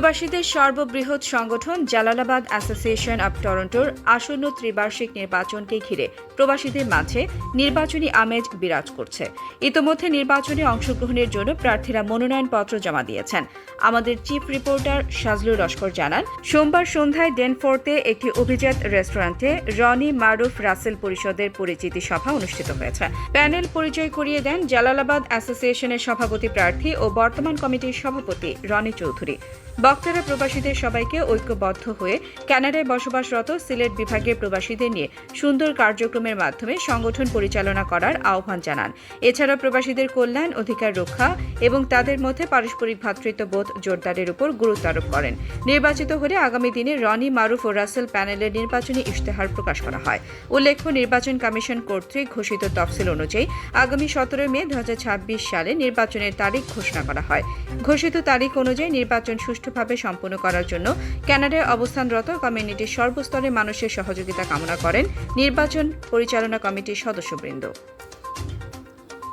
প্রবাসীদের সর্ববৃহৎ সংগঠন জালালাবাদ অ্যাসোসিয়েশন অব টরন্টোর আসন্ন ত্রিবার্ষিক নির্বাচনকে ঘিরে প্রবাসীদের মাঝে নির্বাচনী আমেজ বিরাজ করছে। ইতোমধ্যে নির্বাচনে অংশগ্রহণের জন্য প্রার্থীরা মনোনয়নপত্র জমা দিয়েছেন। আমাদের চিফ রিপোর্টার সাজলুর লস্কর জানান, সোমবার সন্ধ্যায় ডেনফোর্থে একটি অভিজাত রেস্টুরেন্টে রনি মারুফ রাসেল পরিষদের পরিচিতি সভা অনুষ্ঠিত হয়েছে। প্যানেল পরিচয় করিয়ে দেন জালালাবাদ অ্যাসোসিয়েশনের সভাপতি প্রার্থী ও বর্তমান কমিটির সভাপতি রনি চৌধুরী। বক্তারা প্রবাসীদের সবাইকে ঐক্যবদ্ধ হয়ে কানাডায় বসবাসরত সিলেট বিভাগের প্রবাসীদের নিয়ে সুন্দর কার্যক্রমের মাধ্যমে সংগঠন পরিচালনা করার আহ্বান জানান। এছাড়া প্রবাসীদের কল্যাণ, অধিকার রক্ষা এবং তাদের মধ্যে পারস্পরিক ভ্রাতৃত্ববোধ জোরদারের উপর গুরুত্ব আরোপ করেন। নির্বাচিত হলে আগামী দিনে রনি মারুফ ও রাসেল প্যানেলের নির্বাচনী ইশতেহার প্রকাশ করা হয়। উল্লেখ্য, নির্বাচন কমিশন কর্তৃক ঘোষিত তফসিল অনুযায়ী আগামী 17 মে 2026 সালে নির্বাচনের তারিখ ঘোষণা করা হয়। ঘোষিত তারিখ অনুযায়ী নির্বাচন সুষ্ঠুভাবে সম্পন্ন করার জন্য কানাডায় অবস্থানরত কমিউনিটির সর্বস্তরের মানুষের সহযোগিতা কামনা করেন নির্বাচন পরিচালনা কমিটির সদস্যবৃন্দ।